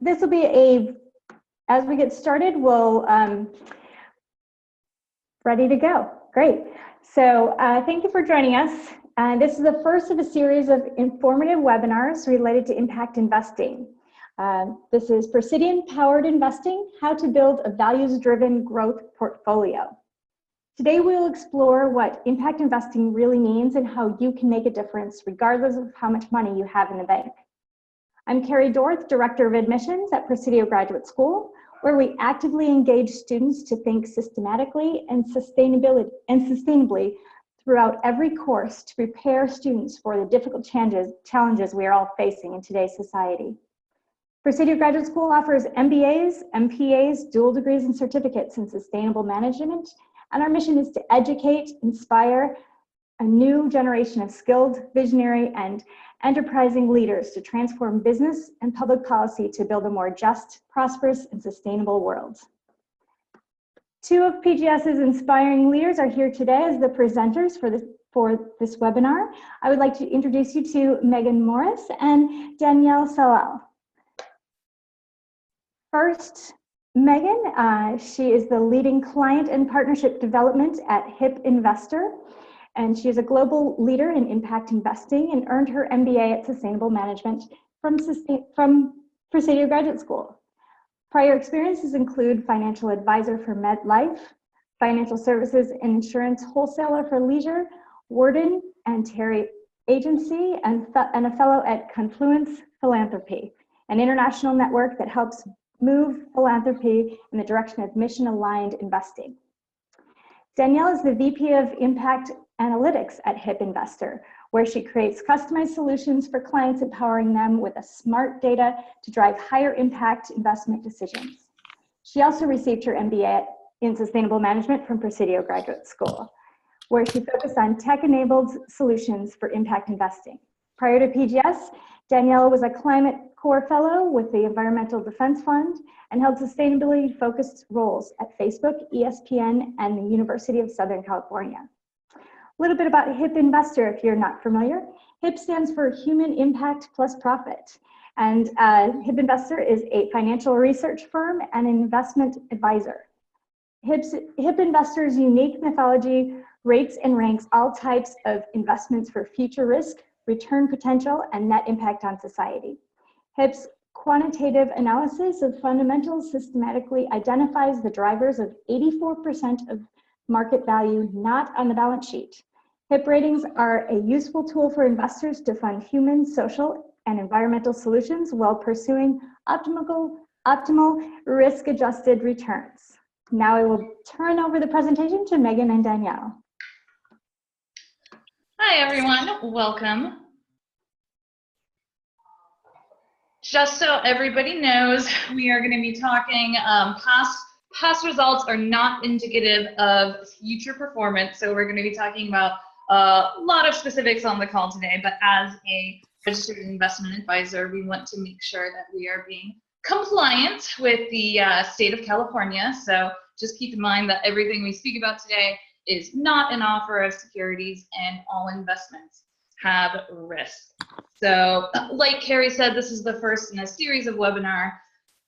This will be as we get started, we'll, ready to go. Great. So thank you for joining us. This is the first of a series of informative webinars related to impact investing. This is Presidian-Powered Investing, how to build a values-driven growth portfolio. Today we'll explore what impact investing really means and how you can make a difference regardless of how much money you have in the bank. I'm Carrie Dorth, Director of Admissions at Presidio Graduate School, where we actively engage students to think systematically and sustainably throughout every course to prepare students for the difficult challenges we are all facing in today's society. Presidio Graduate School offers MBAs, MPAs, dual degrees and certificates in sustainable management, and our mission is to educate, inspire a new generation of skilled, visionary, and enterprising leaders to transform business and public policy to build a more just, prosperous, and sustainable world. Two of PGS's inspiring leaders are here today as the presenters for this webinar. I would like to introduce you to Megan Morris and Danielle Salal. First, Megan, she is the leading client and partnership development at TIF Investor, and she is a global leader in impact investing and earned her MBA at Sustainable Management from Presidio Graduate School. Prior experiences include financial advisor for MetLife, financial services and insurance wholesaler for Leisure, Warden and Terry Agency, and a fellow at Confluence Philanthropy, an international network that helps move philanthropy in the direction of mission-aligned investing. Danielle is the VP of Impact Analytics at TIF Investor, where she creates customized solutions for clients, empowering them with smart data to drive higher impact investment decisions. She also received her MBA in Sustainable Management from Presidio Graduate School, where she focused on tech-enabled solutions for impact investing. Prior to PGS, Danielle was a Climate Corps Fellow with the Environmental Defense Fund and held sustainability-focused roles at Facebook, ESPN, and the University of Southern California. A little bit about TIF Investor, if you're not familiar. HIP stands for Human Impact Plus Profit. And TIF Investor is a financial research firm and an investment advisor. HIP Investor's unique methodology rates and ranks all types of investments for future risk, return potential, and net impact on society. HIP's quantitative analysis of fundamentals systematically identifies the drivers of 84% of market value not on the balance sheet. HIP ratings are a useful tool for investors to fund human, social, and environmental solutions while pursuing optimal risk-adjusted returns. Now I will turn over the presentation to Megan and Danielle. Hi everyone, welcome. Just so everybody knows, we are going to be talking, past results are not indicative of future performance, so we're going to be talking about a lot of specifics on the call today, but as a registered investment advisor, we want to make sure that we are being compliant with the state of California, so just keep in mind that everything we speak about today is not an offer of securities and all investments have risk. So like Carrie said, this is the first in a series of webinars.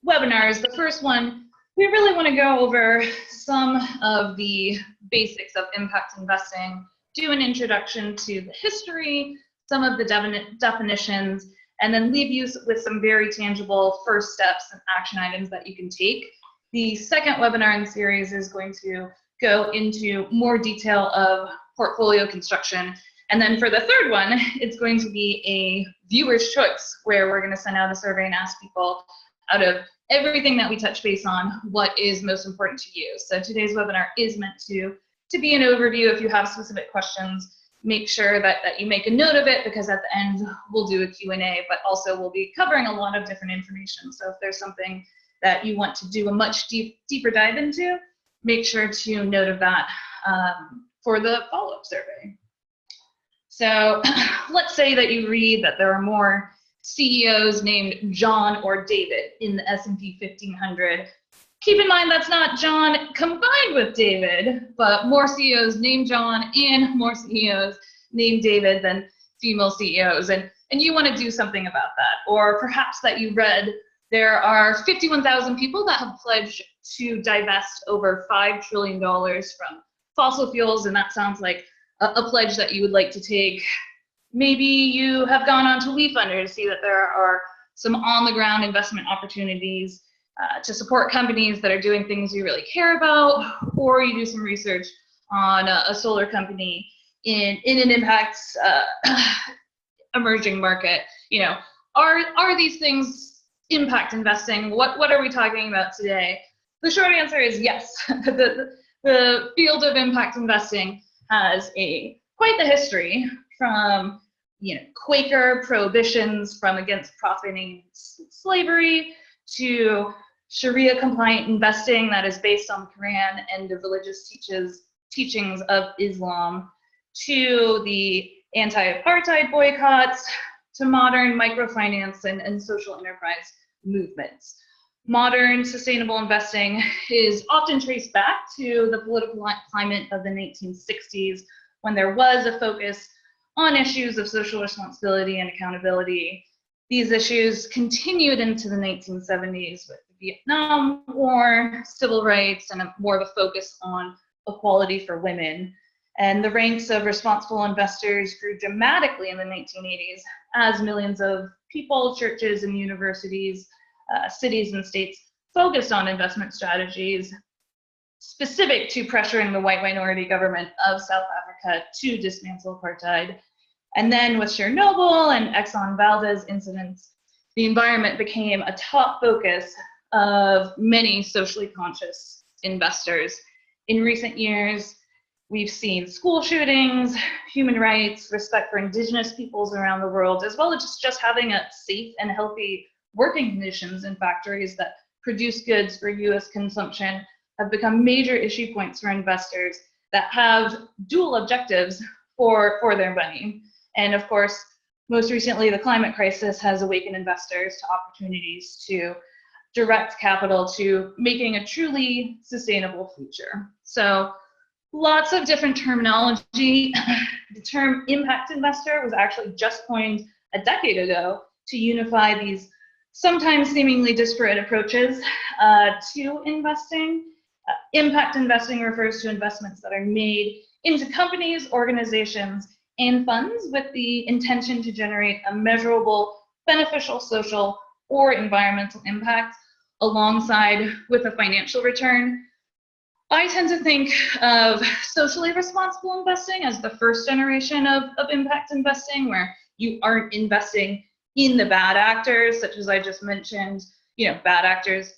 The first one, we really want to go over some of the basics of impact investing, do an introduction to the history, some of the definitions, and then leave you with some very tangible first steps and action items that you can take. The second webinar in the series is going to go into more detail of portfolio construction. And then for the third one, it's going to be a viewer's choice, where we're going to send out a survey and ask people, out of everything that we touch base on, what is most important to you. So today's webinar is meant to be an overview. If you have specific questions, make sure that you make a note of it, because at the end we'll do a Q&A, but also we'll be covering a lot of different information. So if there's something that you want to do a much deeper dive into, make sure to note of that for the follow-up survey. So let's say that you read that there are more CEOs named John or David in the S&P 1500. Keep in mind that's not John combined with David, but more CEOs named John and more CEOs named David than female CEOs. And you want to do something about that. Or perhaps that you read There are 51,000 people that have pledged to divest over $5 trillion from fossil fuels, and that sounds like a pledge that you would like to take. Maybe you have gone on to WeFunder to see that there are some on-the-ground investment opportunities to support companies that are doing things you really care about, or you do some research on a solar company in an impact emerging market. You know, are these things impact investing? What are we talking about today? The short answer is yes. The field of impact investing has quite the history, from Quaker prohibitions from against profiting slavery, to Sharia compliant investing that is based on the Quran and the religious teachings of Islam, to the anti-apartheid boycotts, to modern microfinance and social enterprise movements. Modern sustainable investing is often traced back to the political climate of the 1960s, when there was a focus on issues of social responsibility and accountability. These issues continued into the 1970s with the Vietnam War, civil rights, and more of a focus on equality for women. And the ranks of responsible investors grew dramatically in the 1980s as millions of people, churches, and universities, cities and states focused on investment strategies specific to pressuring the white minority government of South Africa to dismantle apartheid. And then with Chernobyl and Exxon Valdez incidents, the environment became a top focus of many socially conscious investors. In recent years, we've seen school shootings, human rights, respect for indigenous peoples around the world, as well as just having a safe and healthy working conditions in factories that produce goods for US consumption have become major issue points for investors that have dual objectives for their money. And of course, most recently, the climate crisis has awakened investors to opportunities to direct capital to making a truly sustainable future. So lots of different terminology. The term impact investor was actually just coined a decade ago to unify these sometimes seemingly disparate approaches to investing. Impact investing refers to investments that are made into companies, organizations, and funds with the intention to generate a measurable, beneficial social or environmental impact alongside with a financial return. I tend to think of socially responsible investing as the first generation of impact investing, where you aren't investing in the bad actors, such as I just mentioned, bad actors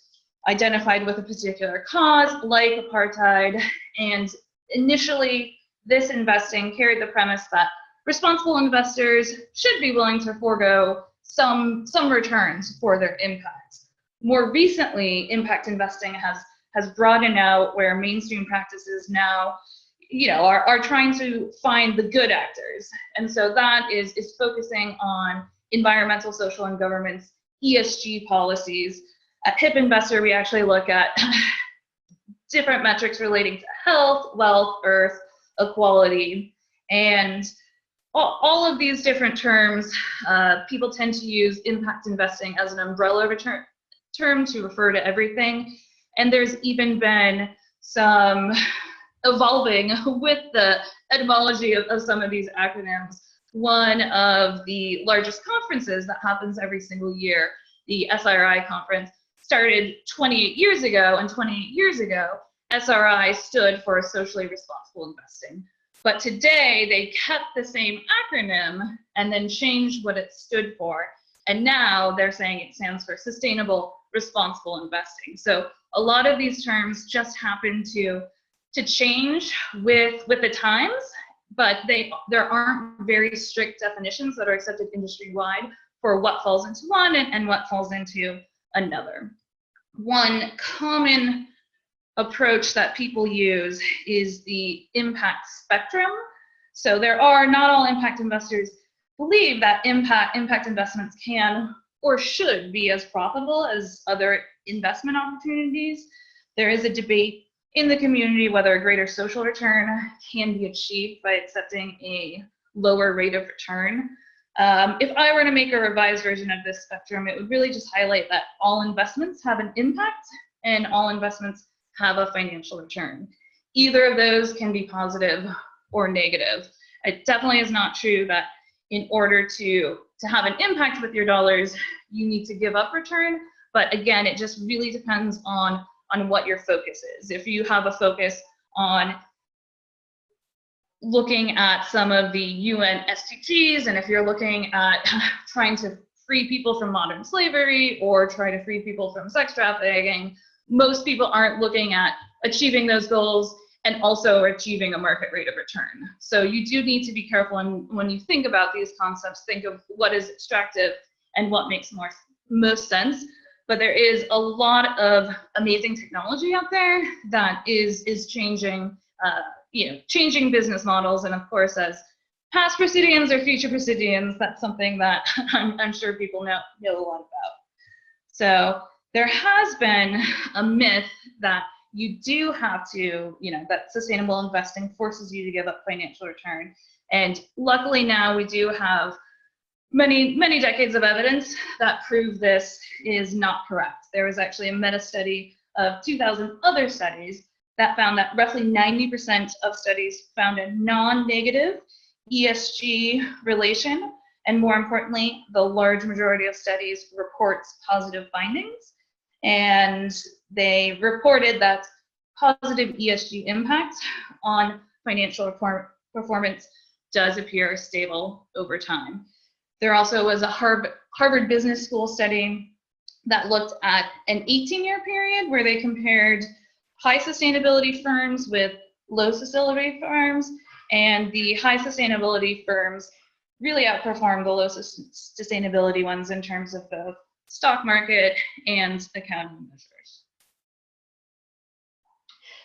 identified with a particular cause, like apartheid. And initially, this investing carried the premise that responsible investors should be willing to forego some returns for their impacts. More recently, impact investing has broadened out, where mainstream practices now, are trying to find the good actors. And so that is focusing on environmental, social, and governance, ESG policies. At TIF Investor, we actually look at different metrics relating to health, wealth, earth, equality, and all of these different terms. People tend to use impact investing as an umbrella term to refer to everything. And there's even been some evolving with the etymology of some of these acronyms. One of the largest conferences that happens every single year, the SRI conference, started 28 years ago, and 28 years ago, SRI stood for socially responsible investing. But today, they kept the same acronym and then changed what it stood for. And now they're saying it stands for sustainable, responsible investing. So a lot of these terms just happen to change with the times, but there aren't very strict definitions that are accepted industry-wide for what falls into one and what falls into another. One common approach that people use is the impact spectrum. So not all impact investors believe that impact investments can or should be as profitable as other investment opportunities. There is a debate in the community whether a greater social return can be achieved by accepting a lower rate of return. If I were to make a revised version of this spectrum, it would really just highlight that all investments have an impact and all investments have a financial return. Either of those can be positive or negative. It definitely is not true that in order to have an impact with your dollars, you need to give up return. But again, it just really depends on what your focus is. If you have a focus on looking at some of the UN SDGs, and if you're looking at trying to free people from modern slavery or try to free people from sex trafficking, most people aren't looking at achieving those goals and also achieving a market rate of return. So you do need to be careful, and when you think about these concepts, think of what is extractive and what makes most sense. But there is a lot of amazing technology out there that is changing, changing business models. And of course, as past Presidians or future Presidians, that's something that I'm sure people know a lot about. So there has been a myth that you do have to, that sustainable investing forces you to give up financial return. And luckily now we do have many, many decades of evidence that prove this is not correct. There was actually a meta study of 2,000 other studies that found that roughly 90% of studies found a non-negative ESG relation. And more importantly, the large majority of studies reports positive findings. And they reported that positive ESG impact on financial performance does appear stable over time. There also was a Harvard Business School study that looked at an 18-year period where they compared high sustainability firms with low sustainability firms, and the high sustainability firms really outperformed the low sustainability ones in terms of both stock market and accounting measures.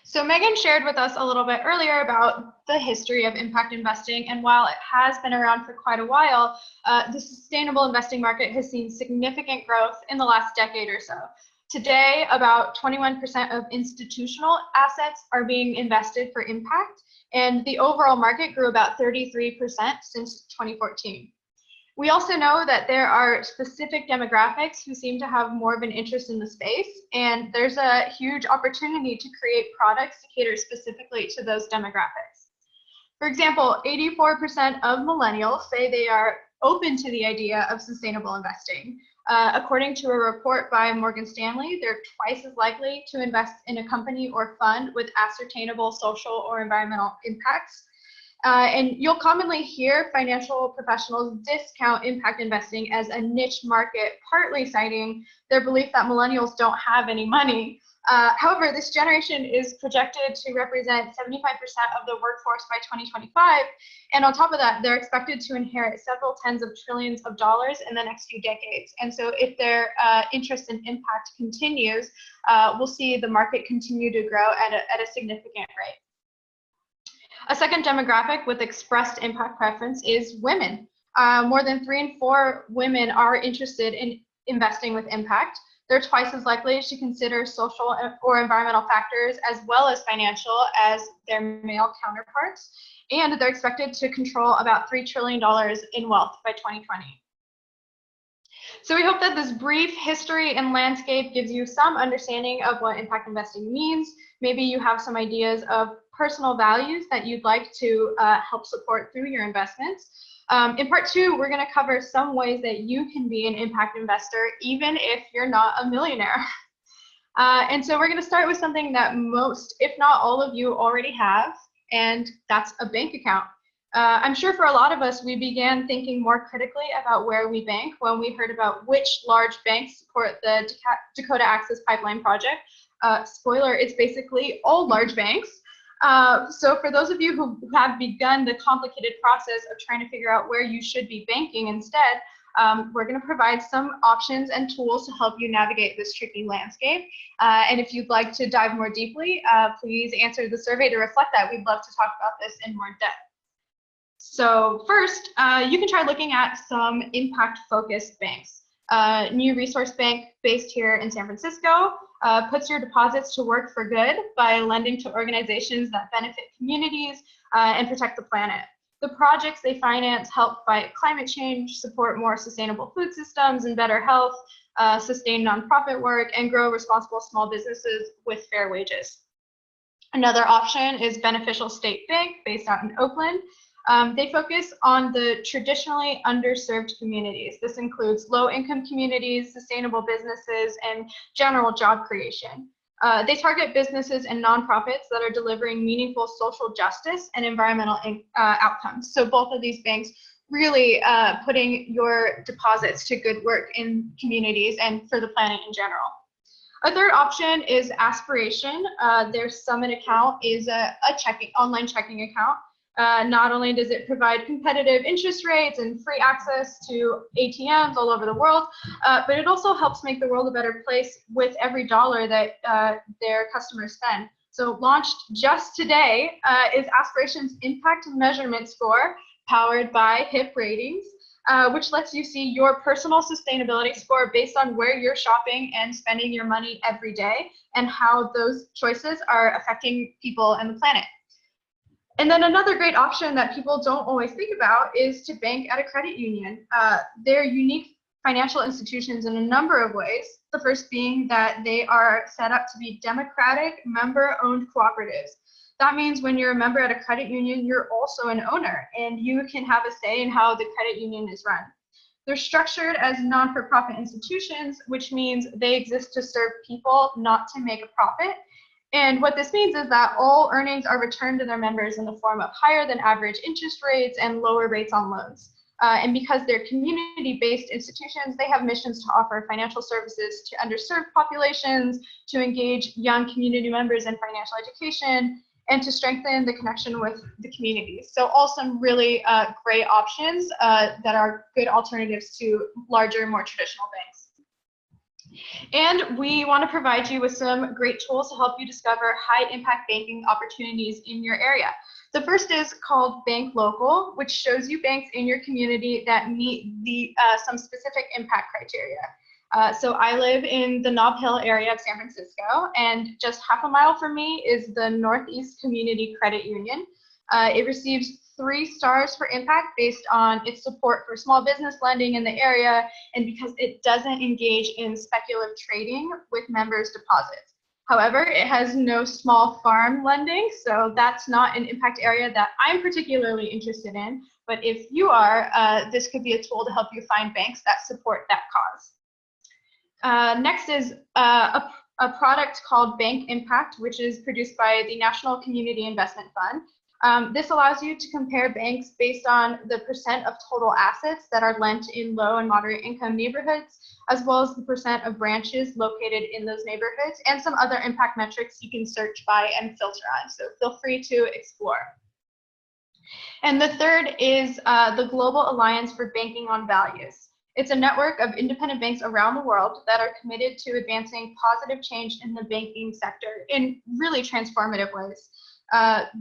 So Megan shared with us a little bit earlier about the history of impact investing, and while it has been around for quite a while, the sustainable investing market has seen significant growth in the last decade or so. Today, about 21% of institutional assets are being invested for impact, and the overall market grew about 33% since 2014. We also know that there are specific demographics who seem to have more of an interest in the space, and there's a huge opportunity to create products to cater specifically to those demographics. For example, 84% of millennials say they are open to the idea of sustainable investing. According to a report by Morgan Stanley, they're twice as likely to invest in a company or fund with ascertainable social or environmental impacts. And you'll commonly hear financial professionals discount impact investing as a niche market, partly citing their belief that millennials don't have any money. However, this generation is projected to represent 75% of the workforce by 2025. And on top of that, they're expected to inherit several tens of trillions of dollars in the next few decades. And so if their interest in impact continues, we'll see the market continue to grow at a significant rate. A second demographic with expressed impact preference is women. More than 3 in 4 women are interested in investing with impact. They're twice as likely to consider social or environmental factors as well as financial as their male counterparts. And they're expected to control about $3 trillion in wealth by 2020. So we hope that this brief history and landscape gives you some understanding of what impact investing means. Maybe you have some ideas of personal values that you'd like to help support through your investments. In part 2, we're going to cover some ways that you can be an impact investor, even if you're not a millionaire. And so we're going to start with something that most, if not all of you already have, and that's a bank account. I'm sure for a lot of us, we began thinking more critically about where we bank when we heard about which large banks support the Dakota Access Pipeline project. Spoiler, it's basically all large banks. So for those of you who have begun the complicated process of trying to figure out where you should be banking instead, we're going to provide some options and tools to help you navigate this tricky landscape. And if you'd like to dive more deeply, please answer the survey to reflect that. We'd love to talk about this in more depth. So first, you can try looking at some impact-focused banks. New Resource Bank, based here in San Francisco, puts your deposits to work for good by lending to organizations that benefit communities and protect the planet. The projects they finance help fight climate change, support more sustainable food systems and better health, sustain nonprofit work, and grow responsible small businesses with fair wages. Another option is Beneficial State Bank, based out in Oakland. They focus on the traditionally underserved communities. This includes low-income communities, sustainable businesses, and general job creation. They target businesses and nonprofits that are delivering meaningful social justice and environmental outcomes. So both of these banks really putting your deposits to good work in communities and for the planet in general. A third option is Aspiration. Their Summit account is a online checking account. Not only does it provide competitive interest rates and free access to ATMs all over the world, but it also helps make the world a better place with every dollar that their customers spend. So launched just today is Aspiration's Impact Measurement Score, powered by HIP Ratings, which lets you see your personal sustainability score based on where you're shopping and spending your money every day and how those choices are affecting people and the planet. And then another great option that people don't always think about is to bank at a credit union. They're unique financial institutions in a number of ways. The first being that they are set up to be democratic, member-owned cooperatives. That means when you're a member at a credit union, you're also an owner, and you can have a say in how the credit union is run. They're structured as non-for-profit institutions, which means they exist to serve people, not to make a profit. And what this means is that all earnings are returned to their members in the form of higher than average interest rates and lower rates on loans. And because they're community-based institutions, they have missions to offer financial services to underserved populations, to engage young community members in financial education, and to strengthen the connection with the community. So all some really great options that are good alternatives to larger, more traditional banks. And we want to provide you with some great tools to help you discover high impact banking opportunities in your area. The first is called Bank Local, which shows you banks in your community that meet some specific impact criteria. So I live in the Nob Hill area of San Francisco, and just half a mile from me is the Northeast Community Credit Union. It receives 3 stars for impact based on its support for small business lending in the area, and because it doesn't engage in speculative trading with members' deposits. However, it has no small farm lending, so that's not an impact area that I'm particularly interested in. But if you are, this could be a tool to help you find banks that support that cause. Next is a product called Bank Impact, which is produced by the National Community Investment Fund. This allows you to compare banks based on the % of total assets that are lent in low and moderate income neighborhoods, as well as the % of branches located in those neighborhoods, and some other impact metrics you can search by and filter on. So feel free to explore. And the third is the Global Alliance for Banking on Values. It's a network of independent banks around the world that are committed to advancing positive change in the banking sector in really transformative ways.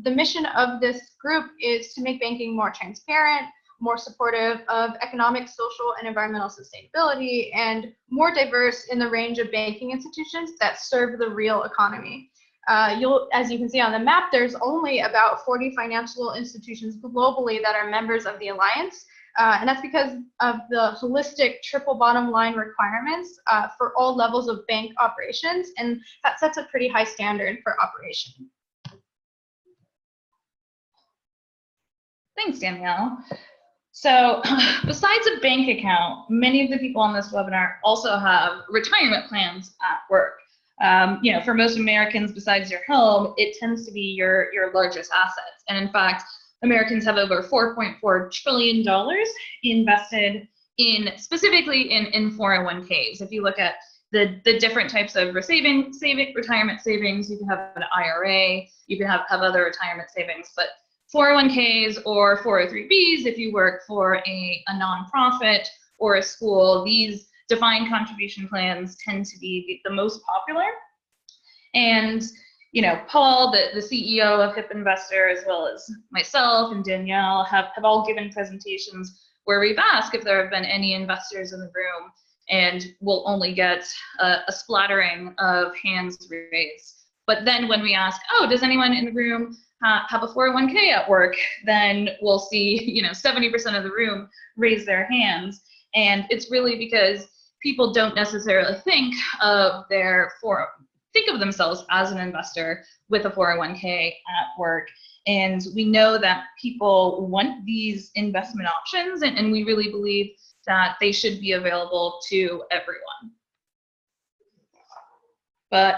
The mission of this group is to make banking more transparent, more supportive of economic, social, and environmental sustainability, and more diverse in the range of banking institutions that serve the real economy. As you can see on the map, there's only about 40 financial institutions globally that are members of the Alliance, and that's because of the holistic triple bottom line requirements for all levels of bank operations, and that sets a pretty high standard for operation. Thanks, Danielle. So besides a bank account, many of the people on this webinar also have retirement plans at work. You know, for most Americans, besides your home, it tends to be your largest assets. And in fact, Americans have over $4.4 trillion invested in, specifically in 401ks. If you look at the different types of retirement savings, you can have an IRA, you can have other retirement savings, but 401ks or 403bs, if you work for a nonprofit or a school, these defined contribution plans tend to be the most popular. And, you know, Paul, the CEO of HIP Investor, as well as myself and Danielle have all given presentations where we've asked if there have been any investors in the room, and we'll only get a splattering of hands raised. But then when we ask, oh, does anyone in the room have a 401k at work, then we'll see 70% of the room raise their hands. And it's really because people don't necessarily think of themselves as an investor with a 401k at work. And we know that people want these investment options, and we really believe that they should be available to everyone. But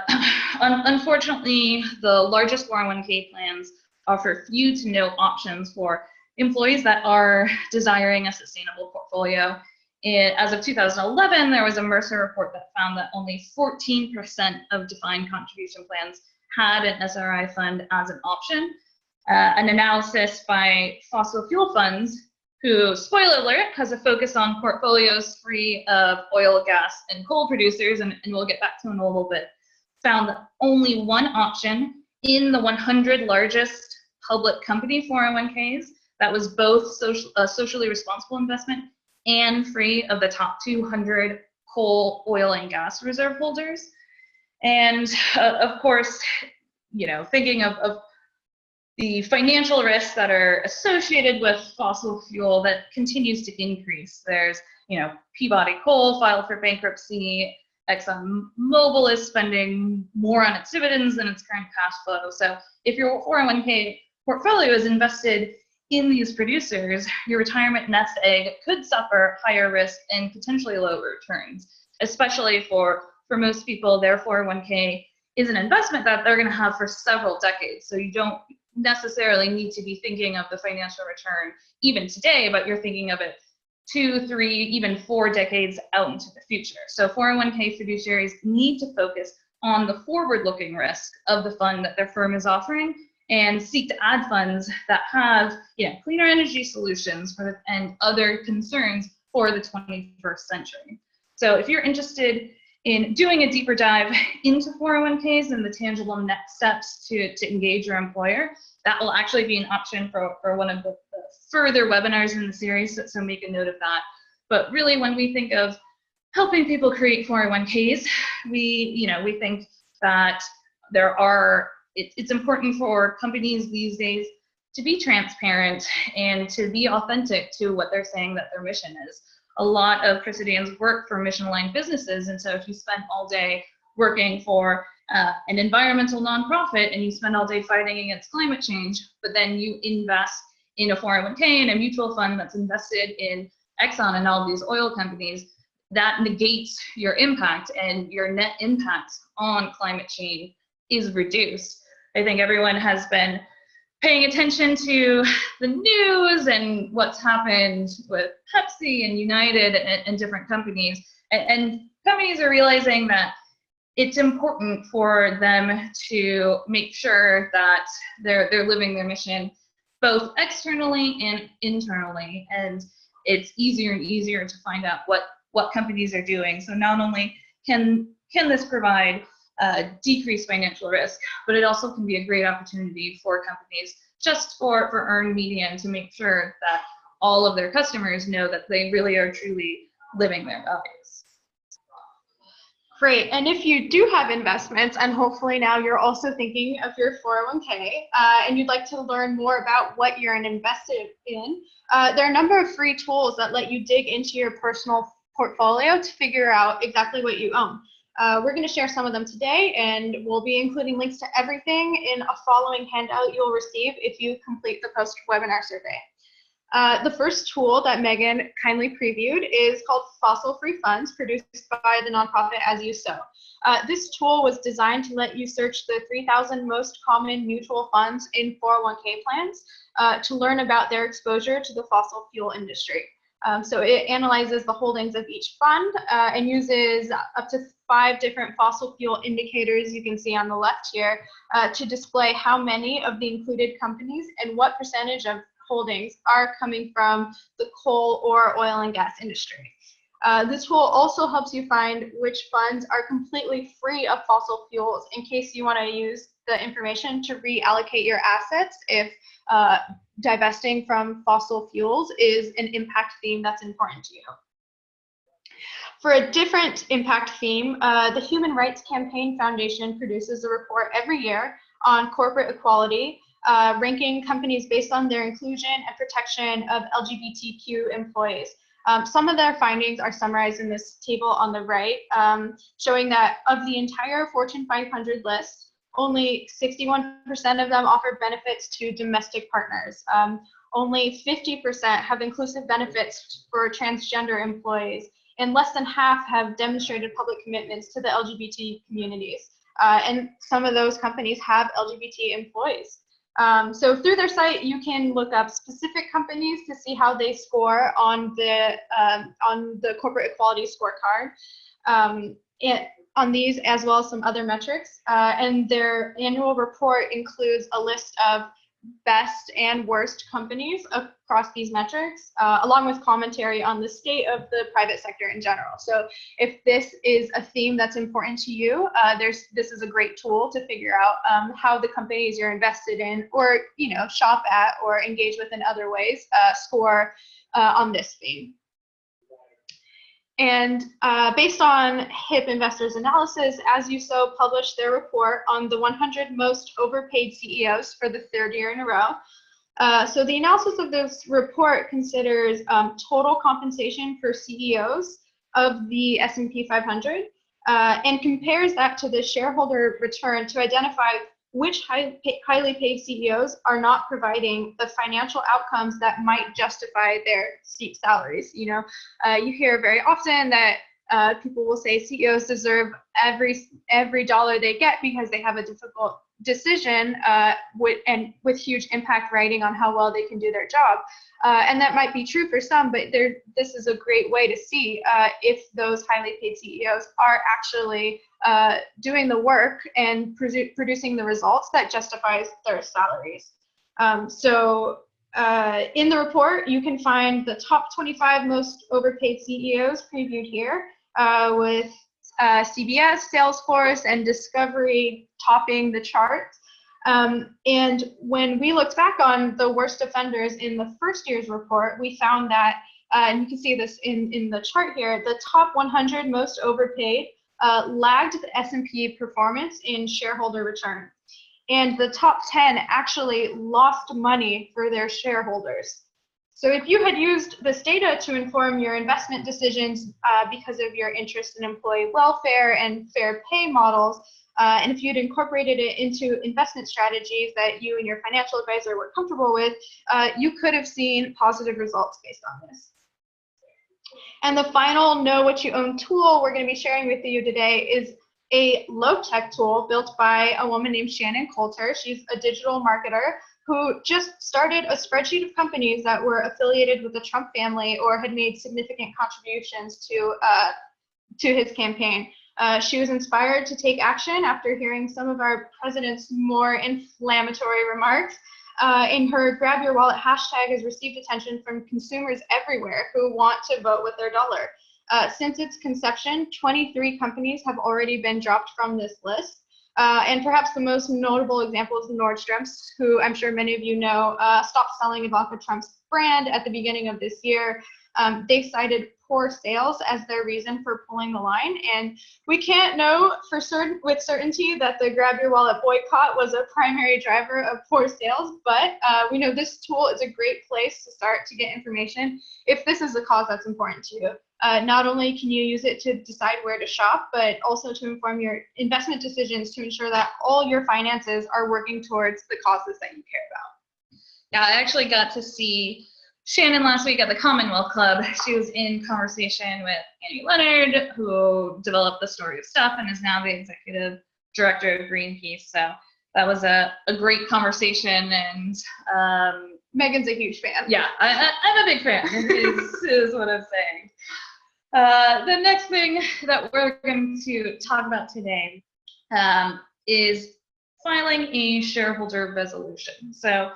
unfortunately, the largest 401k plans offer few to no options for employees that are desiring a sustainable portfolio. As of 2011, there was a Mercer report that found that only 14% of defined contribution plans had an SRI fund as an option. An analysis by fossil fuel funds, who, spoiler alert, has a focus on portfolios free of oil, gas, and coal producers, and we'll get back to in a little bit, found that only one option in the 100 largest public company 401ks that was both a socially responsible investment and free of the top 200 coal, oil, and gas reserve holders. And of course, thinking of the financial risks that are associated with fossil fuel that continues to increase. There's, Peabody Coal filed for bankruptcy. ExxonMobil is spending more on its dividends than its current cash flow. So if your 401k portfolio is invested in these producers, your retirement nest egg could suffer higher risk and potentially lower returns, especially for most people. Their 401k is an investment that they're going to have for several decades. So you don't necessarily need to be thinking of the financial return even today, but you're thinking of it 2, 3, even 4 decades out into the future. So 401k fiduciaries need to focus on the forward-looking risk of the fund that their firm is offering and seek to add funds that have cleaner energy solutions and other concerns for the 21st century. So if you're interested in doing a deeper dive into 401ks and the tangible next steps to engage your employer, that will actually be an option for one of the further webinars in the series, so make a note of that. But really, when we think of helping people create 401ks, we think that it's important for companies these days to be transparent and to be authentic to what they're saying that their mission is. A lot of Presidians work for mission-aligned businesses, and so if you spend all day working for an environmental nonprofit and you spend all day fighting against climate change, but then you invest in a 401k and a mutual fund that's invested in Exxon and all these oil companies, that negates your impact, and your net impact on climate change is reduced. I think everyone has been paying attention to the news and what's happened with Pepsi and United and different companies. And companies are realizing that it's important for them to make sure that they're living their mission both externally and internally. And it's easier and easier to find out what companies are doing. So not only can this provide decreased financial risk, but it also can be a great opportunity for companies just for earned media and to make sure that all of their customers know that they really are truly living their values. Great. And if you do have investments, and hopefully now you're also thinking of your 401k, and you'd like to learn more about what you're invested in, there are a number of free tools that let you dig into your personal portfolio to figure out exactly what you own. We're going to share some of them today, and we'll be including links to everything in a following handout you'll receive if you complete the post-webinar survey. The first tool that Megan kindly previewed is called Fossil Free Funds, produced by the nonprofit As You Sow. This tool was designed to let you search the 3,000 most common mutual funds in 401k plans to learn about their exposure to the fossil fuel industry. So it analyzes the holdings of each fund and uses up to 5 different fossil fuel indicators you can see on the left here to display how many of the included companies and what percentage of holdings are coming from the coal or oil and gas industry. This tool also helps you find which funds are completely free of fossil fuels in case you want to use the information to reallocate your assets if divesting from fossil fuels is an impact theme that's important to you. For a different impact theme, the Human Rights Campaign Foundation produces a report every year on corporate equality, ranking companies based on their inclusion and protection of LGBTQ employees. Some of their findings are summarized in this table on the right, showing that of the entire Fortune 500 list, only 61% of them offer benefits to domestic partners. Only 50% have inclusive benefits for transgender employees, and less than half have demonstrated public commitments to the LGBT communities. And some of those companies have LGBT employees. So through their site, you can look up specific companies to see how they score on the corporate equality scorecard. On these, as well as some other metrics. And their annual report includes a list of best and worst companies across these metrics, along with commentary on the state of the private sector in general. So if this is a theme that's important to you, this is a great tool to figure out how the companies you're invested in, or shop at or engage with in other ways, score on this theme. And based on HIP Investor's analysis, As You Sow published their report on the 100 most overpaid CEOs for the third year in a row. So the analysis of this report considers total compensation for CEOs of the S&P 500 and compares that to the shareholder return to identify which highly paid CEOs are not providing the financial outcomes that might justify their steep salaries. You hear very often that people will say CEOs deserve every dollar they get because they have a difficult decision with huge impact riding on how well they can do their job. And that might be true for some, but this is a great way to see if those highly paid CEOs are actually doing the work and producing the results that justifies their salaries. In the report, you can find the top 25 most overpaid CEOs previewed here, with CBS, Salesforce, and Discovery topping the chart. And when we looked back on the worst offenders in the first year's report, we found that, and you can see this in the chart here, the top 100 most overpaid lagged the S&P performance in shareholder return. And the top 10 actually lost money for their shareholders. So if you had used this data to inform your investment decisions because of your interest in employee welfare and fair pay models, and if you'd incorporated it into investment strategies that you and your financial advisor were comfortable with, you could have seen positive results based on this. And the final Know What You Own tool we're going to be sharing with you today is a low-tech tool built by a woman named Shannon Coulter. She's a digital marketer who just started a spreadsheet of companies that were affiliated with the Trump family or had made significant contributions to his campaign. She was inspired to take action after hearing some of our president's more inflammatory remarks. And her Grab Your Wallet hashtag has received attention from consumers everywhere who want to vote with their dollar. Since its conception, 23 companies have already been dropped from this list. And perhaps the most notable example is Nordstrom's, who I'm sure many of you know, stopped selling Ivanka Trump's brand at the beginning of this year. They cited poor sales as their reason for pulling the line, and we can't know with certainty that the Grab Your Wallet boycott was a primary driver of poor sales, but we know this tool is a great place to start to get information if this is a cause that's important to you. Not only can you use it to decide where to shop, but also to inform your investment decisions to ensure that all your finances are working towards the causes that you care about. Yeah, I actually got to see Shannon last week at the Commonwealth Club. She was in conversation with Annie Leonard, who developed the Story of Stuff and is now the executive director of Greenpeace. So that was a great conversation, and Megan's a huge fan. Yeah, I'm a big fan, is what I'm saying. The next thing that we're going to talk about today is filing a shareholder resolution. So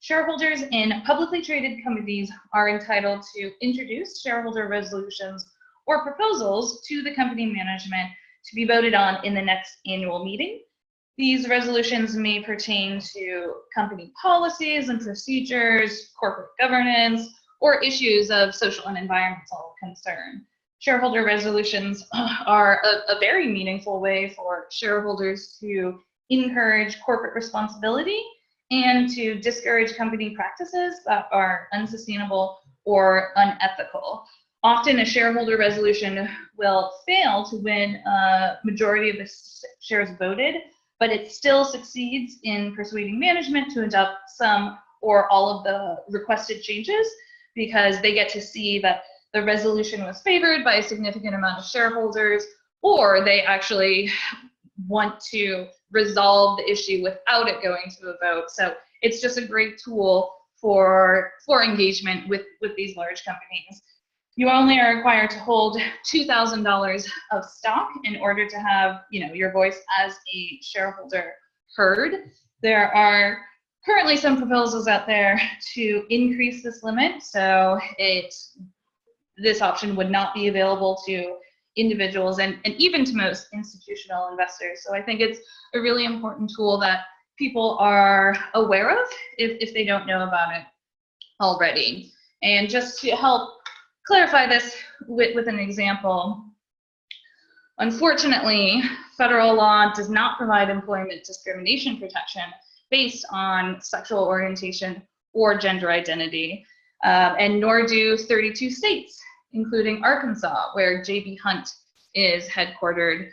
shareholders in publicly traded companies are entitled to introduce shareholder resolutions or proposals to the company management to be voted on in the next annual meeting. These resolutions may pertain to company policies and procedures, corporate governance, or issues of social and environmental concern. shareholder resolutions are a very meaningful way for shareholders to encourage corporate responsibility and to discourage company practices that are unsustainable or unethical. Often a shareholder resolution will fail to win a majority of the shares voted, but it still succeeds in persuading management to adopt some or all of the requested changes, because they get to see that the resolution was favored by a significant amount of shareholders, or they actually want to resolve the issue without it going to a vote. So it's just a great tool for engagement with these large companies. You only are required to hold $2,000 of stock in order to have, your voice as a shareholder heard. There are currently some proposals out there to increase this limit, so this option would not be available to individuals and even to most institutional investors. So I think it's a really important tool that people are aware of if they don't know about it already. And just to help clarify this with an example, unfortunately, federal law does not provide employment discrimination protection based on sexual orientation or gender identity, and nor do 32 states, including Arkansas, where J.B. Hunt is headquartered.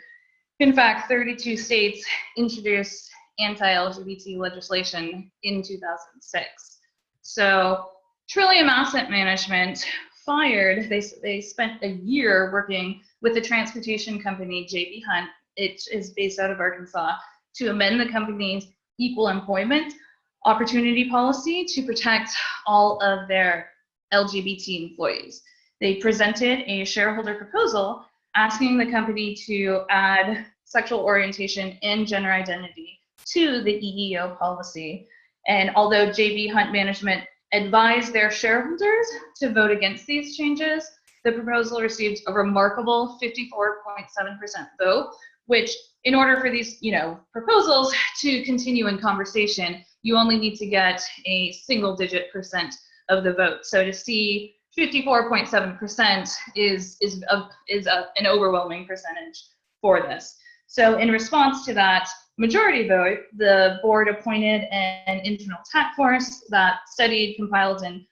In fact, 32 states introduced anti-LGBT legislation in 2006. So Trillium Asset Management they spent a year working with the transportation company J.B. Hunt, it is based out of Arkansas, to amend the company's equal employment opportunity policy to protect all of their LGBT employees. They presented a shareholder proposal asking the company to add sexual orientation and gender identity to the EEO policy. And although J.B. Hunt management advised their shareholders to vote against these changes, the proposal received a remarkable 54.7% vote, which in order for these proposals to continue in conversation, you only need to get a single-digit percent of the vote. So to see 54.7% is an overwhelming percentage for this. So in response to that majority vote, the board appointed an internal task force that studied, compiled, and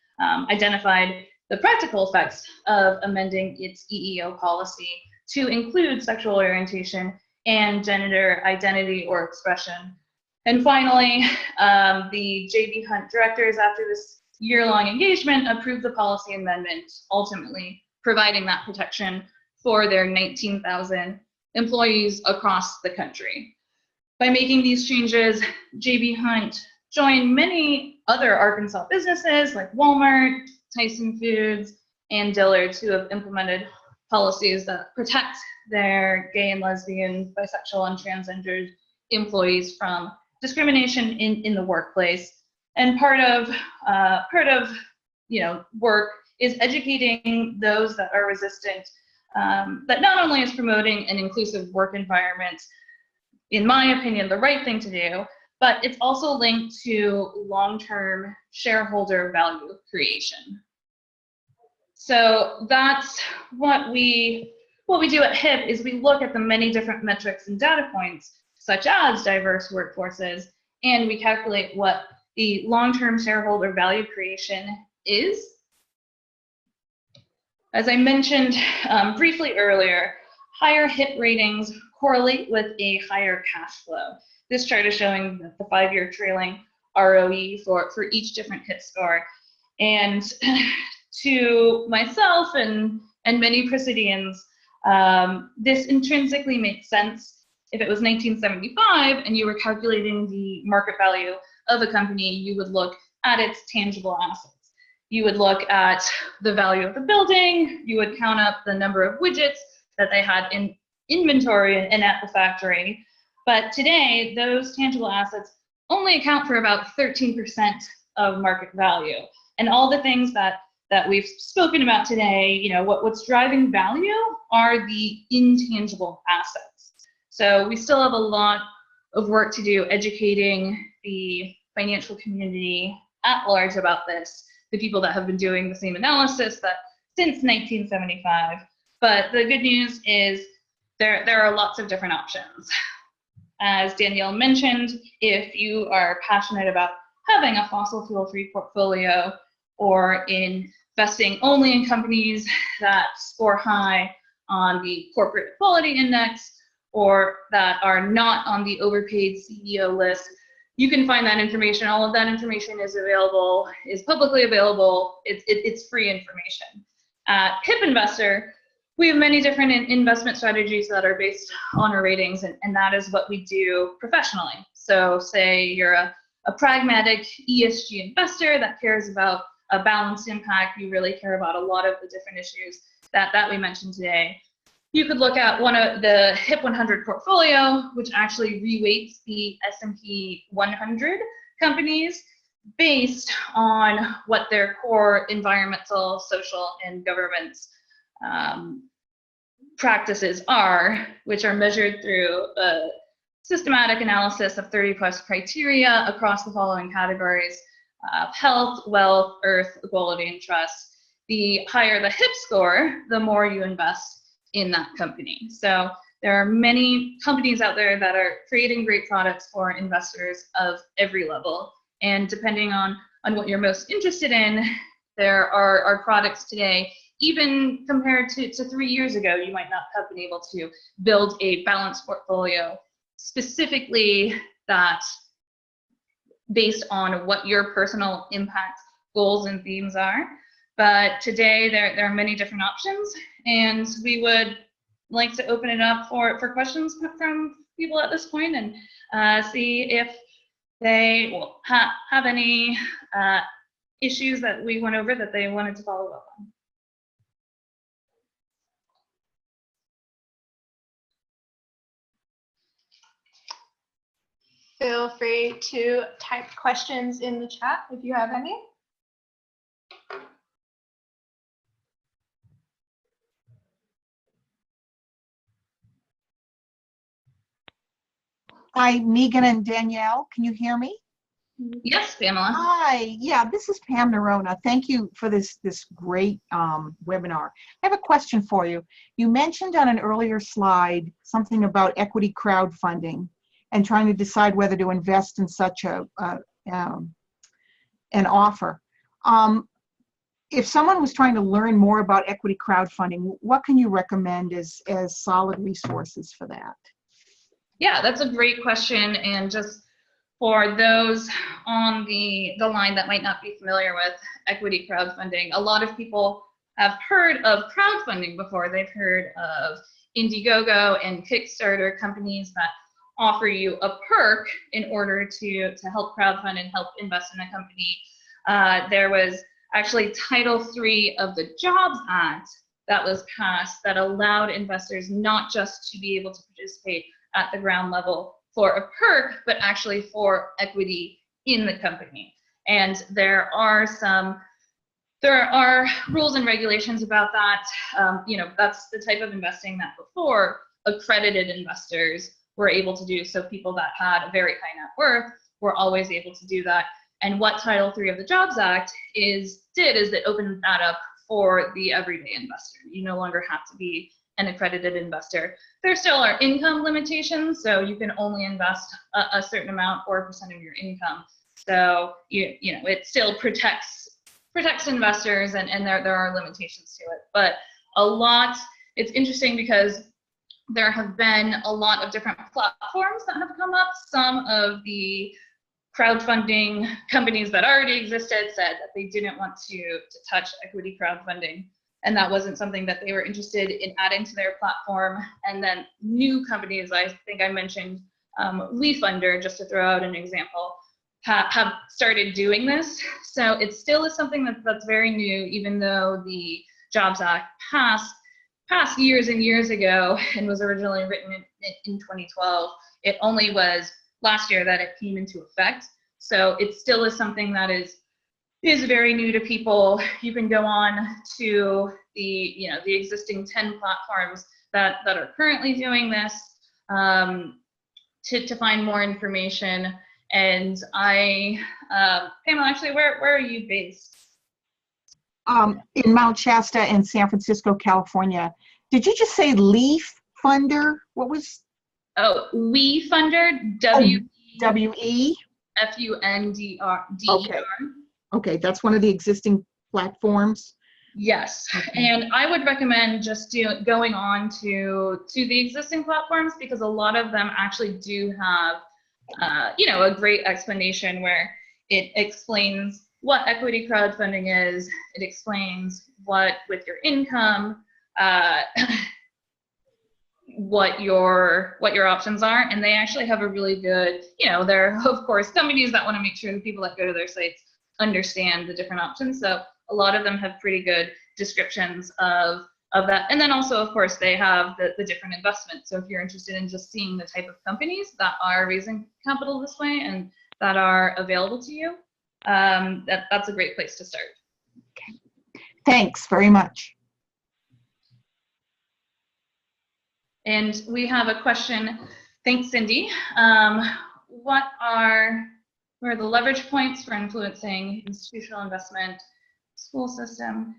identified the practical effects of amending its EEO policy to include sexual orientation and gender identity or expression. And finally, the J.B. Hunt directors, after this year-long engagement, approved the policy amendment, ultimately providing that protection for their 19,000 employees across the country. By making these changes, J.B. Hunt joined many other Arkansas businesses like Walmart, Tyson Foods, and Dillard's, who have implemented policies that protect their gay and lesbian, bisexual, and transgendered employees from discrimination in the workplace. And part of work is educating those that are resistant, that not only is promoting an inclusive work environment, in my opinion, the right thing to do, but it's also linked to long-term shareholder value creation. So that's what we do at HIP, is we look at the many different metrics and data points, such as diverse workforces, and we calculate what the long-term shareholder value creation is. As I mentioned briefly earlier, higher HIP ratings correlate with a higher cash flow. This chart is showing the 5-year trailing ROE for each different HIP score. And to myself and many Presidians, this intrinsically makes sense. If it was 1975 and you were calculating the market value of a company, you would look at its tangible assets. You would look at the value of the building, you would count up the number of widgets that they had in inventory and at the factory. But today, those tangible assets only account for about 13% of market value. And all the things that we've spoken about today, what's driving value are the intangible assets. So we still have a lot of work to do educating the financial community at large about this, the people that have been doing the same analysis that since 1975. But the good news is there are lots of different options. As Danielle mentioned, if you are passionate about having a fossil fuel-free portfolio or investing only in companies that score high on the corporate equality index or that are not on the overpaid CEO list, you can find that information. All of that information is available, is publicly available. It's free information. At TIF Investor, we have many different investment strategies that are based on our ratings, and that is what we do professionally. So say you're a pragmatic ESG investor that cares about a balanced impact, you really care about a lot of the different issues that we mentioned today. You could look at one of the HIP 100 portfolio, which actually reweights the S&P 100 companies based on what their core environmental, social, and governance practices are, which are measured through a systematic analysis of 30+ criteria across the following categories: health, wealth, earth, equality, and trust. The higher the HIP score, the more you invest in that company. So there are many companies out there that are creating great products for investors of every level. And depending on what you're most interested in, there are products today, even compared to 3 years ago, you might not have been able to build a balanced portfolio specifically that based on what your personal impact goals and themes are. But today there are many different options, and we would like to open it up for questions from people at this point and see if they have any issues that we went over that they wanted to follow up on. Feel free to type questions in the chat if you have any. Hi, Megan and Danielle. Can you hear me? Yes, Pamela. Hi. Yeah, this is Pam Nerona. Thank you for this great webinar. I have a question for you. You mentioned on an earlier slide something about equity crowdfunding and trying to decide whether to invest in such an offer. If someone was trying to learn more about equity crowdfunding, what can you recommend as solid resources for that? Yeah, that's a great question. And just for those on the line that might not be familiar with equity crowdfunding, a lot of people have heard of crowdfunding before. They've heard of Indiegogo and Kickstarter, companies that offer you a perk in order to help crowdfund and help invest in a company. There was actually Title III of the Jobs Act that was passed that allowed investors not just to be able to participate at the ground level for a perk, but actually for equity in the company. And there are rules and regulations about that. That's the type of investing that before accredited investors were able to do. So people that had a very high net worth were always able to do that. And what Title III of the Jobs Act is it opened that up for the everyday investor. You no longer have to be an accredited investor. There still are income limitations, so you can only invest a certain amount, 4% of your income. So it still protects investors, and there are limitations to it. But it's interesting because there have been a lot of different platforms that have come up. Some of the crowdfunding companies that already existed said that they didn't want to touch equity crowdfunding, and that wasn't something that they were interested in adding to their platform. And then new companies, I think I mentioned WeFunder, just to throw out an example, have started doing this. So it still is something that's very new, even though the Jobs Act passed years and years ago and was originally written in 2012. It only was last year that it came into effect. So it still is something that is very new to people. You can go on to the existing 10 platforms that are currently doing this to find more information. And Pamela, actually, where are you based? In Mount Shasta in San Francisco, California. Did you just say Leaf Funder? What was? Oh, We Funder, WE? WFUNDR. Okay. Okay, that's one of the existing platforms. Yes, Okay. and I would recommend just going on to the existing platforms, because a lot of them actually do have, a great explanation where it explains what equity crowdfunding is. It explains what with your income, what your options are, and they actually have a really good, there are of course companies that want to make sure the people that go to their sites understand the different options. So a lot of them have pretty good descriptions of that. And then also, of course, they have the different investments. So if you're interested in just seeing the type of companies that are raising capital this way and that are available to you, that's a great place to start. Okay. Thanks very much. And we have a question. Thanks, Cindy. What are the leverage points for influencing institutional investment, school system?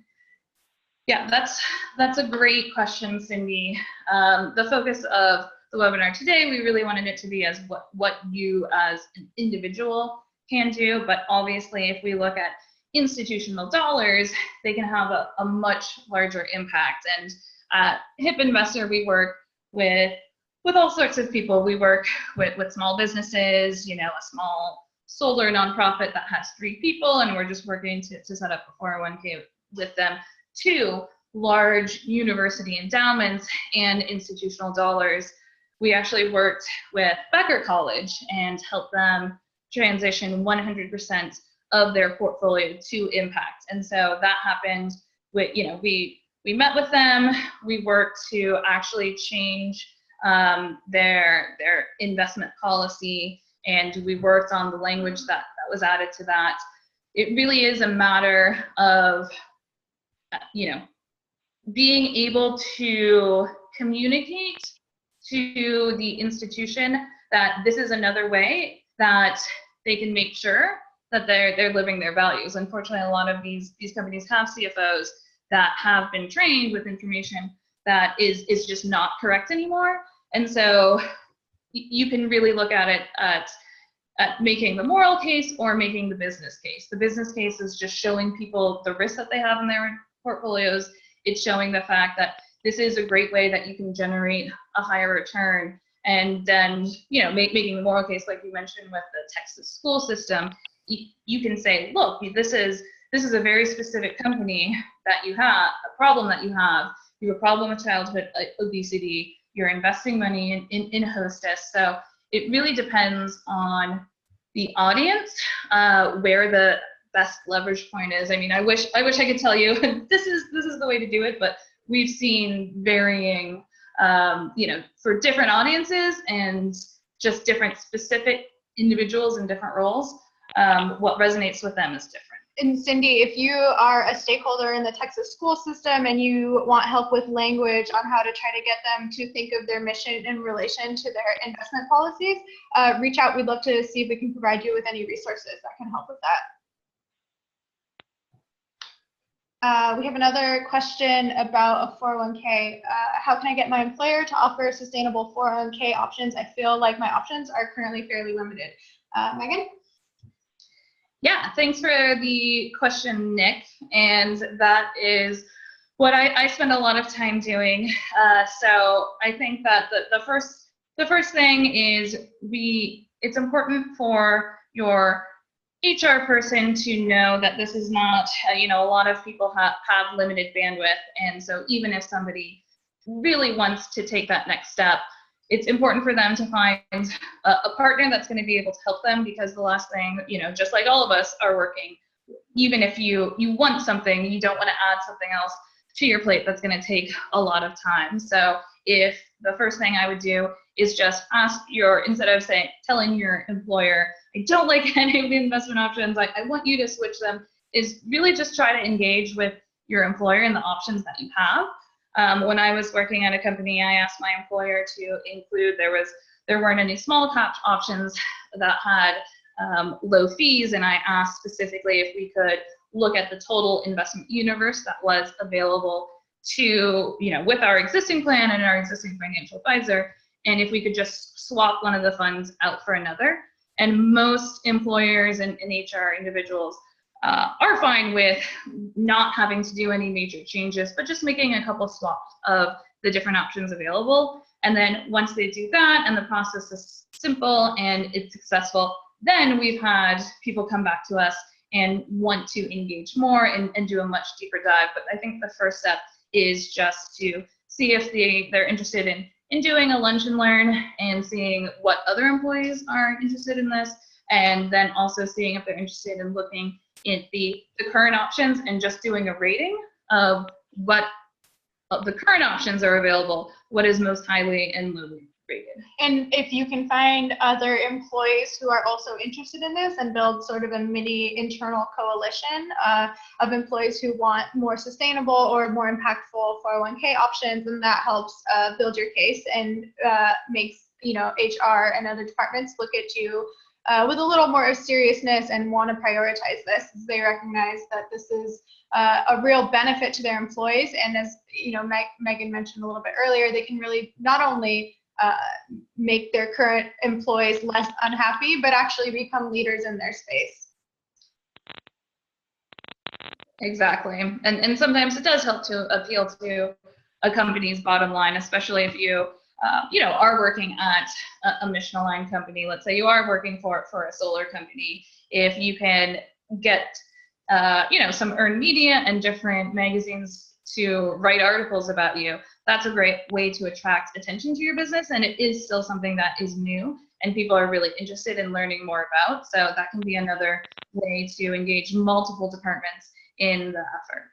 Yeah, that's a great question, Cindy. The focus of the webinar today, we really wanted it to be as what you as an individual can do, but obviously if we look at institutional dollars, they can have a much larger impact. And at TIF Investor, we work with all sorts of people. We work with small businesses, a small solar nonprofit that has 3 people, and we're just working to set up a 401k with them, to large university endowments and institutional dollars. We actually worked with Becker College and helped them transition 100% of their portfolio to impact. And so that happened with, we met with them, we worked to actually change their investment policy, and we worked on the language that was added to that. It really is a matter of, being able to communicate to the institution that this is another way that they can make sure that they're living their values. Unfortunately, a lot of these companies have CFOs that have been trained with information that is just not correct anymore. And so you can really look at it at making the moral case or making the business case. The business case is just showing people the risks that they have in their portfolios. It's showing the fact that this is a great way that you can generate a higher return. And then, making the moral case, like you mentioned with the Texas school system, you can say, look, this is a very specific company that you have, a problem that you have a problem with childhood obesity, you're investing money in Hostess. So it really depends on the audience, where the best leverage point is. I mean, I wish I could tell you this is the way to do it, but we've seen varying, for different audiences and just different specific individuals in different roles, what resonates with them is different. And Cindy, if you are a stakeholder in the Texas school system and you want help with language on how to try to get them to think of their mission in relation to their investment policies, reach out. We'd love to see if we can provide you with any resources that can help with that. We have another question about a 401k. How can I get my employer to offer sustainable 401k options? I feel like my options are currently fairly limited. Megan? Yeah, thanks for the question, Nick. And that is what I spend a lot of time doing. So I think that the first thing is it's important for your HR person to know that this is not, a lot of people have limited bandwidth. And so even if somebody really wants to take that next step, it's important for them to find a partner that's going to be able to help them, because the last thing, just like all of us are working, even if you want something, you don't want to add something else to your plate that's going to take a lot of time. So if the first thing I would do is just instead of telling your employer, I don't like any of the investment options, I want you to switch them, is really just try to engage with your employer and the options that you have. When I was working at a company, I asked my employer to include, there weren't any small cap options that had low fees, and I asked specifically if we could look at the total investment universe that was available to, with our existing plan and our existing financial advisor, and if we could just swap one of the funds out for another. And most employers and HR individuals are fine with not having to do any major changes, but just making a couple swaps of the different options available. And then once they do that and the process is simple and it's successful, then we've had people come back to us and want to engage more and do a much deeper dive. But I think the first step is just to see if they're interested in doing a lunch and learn and seeing what other employees are interested in this, and then also seeing if they're interested in looking at the current options and just doing a rating of what of the current options are available, what is most highly and lowly rated. And if you can find other employees who are also interested in this and build sort of a mini internal coalition of employees who want more sustainable or more impactful 401k options, and that helps build your case and makes HR and other departments look at you with a little more seriousness and want to prioritize this, as they recognize that this is a real benefit to their employees. And as Megan mentioned a little bit earlier, they can really not only make their current employees less unhappy, but actually become leaders in their space. Exactly. And sometimes it does help to appeal to a company's bottom line, especially if you are working at a mission aligned company. Let's say you are working for a solar company. If you can get some earned media and different magazines to write articles about you, that's a great way to attract attention to your business. And it is still something that is new and people are really interested in learning more about. So that can be another way to engage multiple departments in the effort.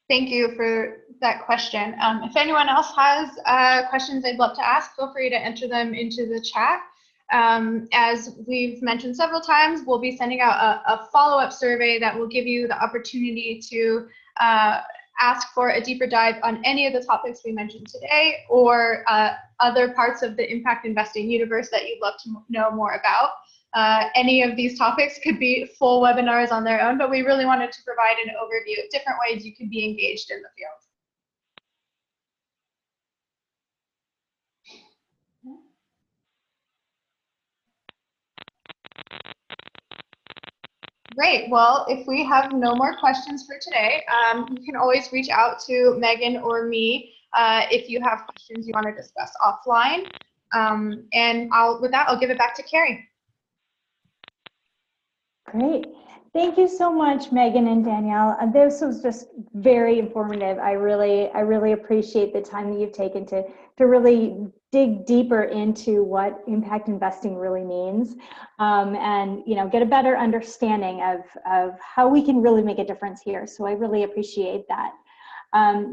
Thank you for that question. If anyone else has questions they'd love to ask, feel free to enter them into the chat. As we've mentioned several times, we'll be sending out a follow-up survey that will give you the opportunity to ask for a deeper dive on any of the topics we mentioned today, or other parts of the impact investing universe that you'd love to know more about. Any of these topics could be full webinars on their own, but we really wanted to provide an overview of different ways you can be engaged in the field. Great. Well, if we have no more questions for today, you can always reach out to Megan or me if you have questions you want to discuss offline. And with that, I'll give it back to Carrie. Great. Thank you so much, Megan and Danielle. This was just very informative. I really appreciate the time that you've taken to really dig deeper into what impact investing really means, and get a better understanding of how we can really make a difference here. So I really appreciate that.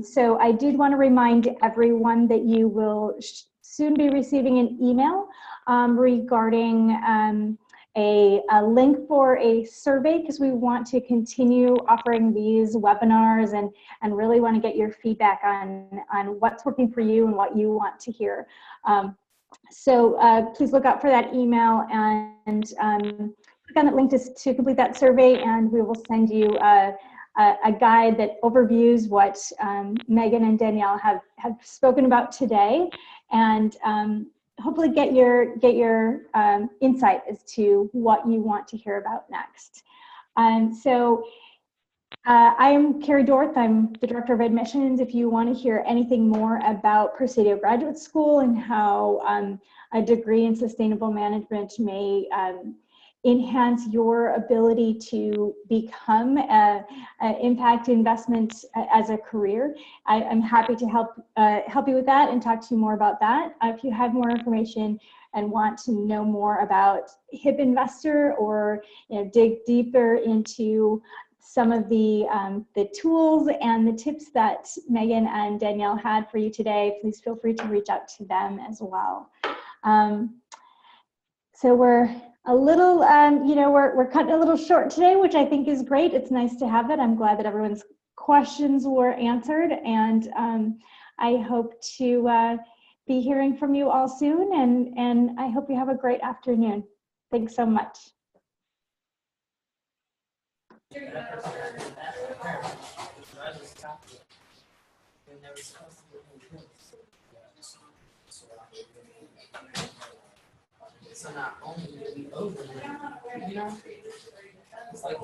So I did want to remind everyone that you will soon be receiving an email regarding a link for a survey, because we want to continue offering these webinars and really want to get your feedback on what's working for you and what you want to hear. So please look out for that email and click on that link to complete that survey, and we will send you a guide that overviews what Megan and Danielle have spoken about today, and hopefully get your insight as to what you want to hear about next. So I am Carrie Dorth. I'm the Director of Admissions. If you want to hear anything more about Presidio Graduate School and how a degree in sustainable management may enhance your ability to become an impact investment as a career, I'm happy to help you with that and talk to you more about that. If you have more information and want to know more about HIP Investor, or dig deeper into some of the tools and the tips that Megan and Danielle had for you today, please feel free to reach out to them as well. So we're a little, we're cutting a little short today, which I think is great. It's nice to have it. I'm glad that everyone's questions were answered, and I hope to be hearing from you all soon, and I hope you have a great afternoon. Thanks so much. So not only do we owe them, you know, it's like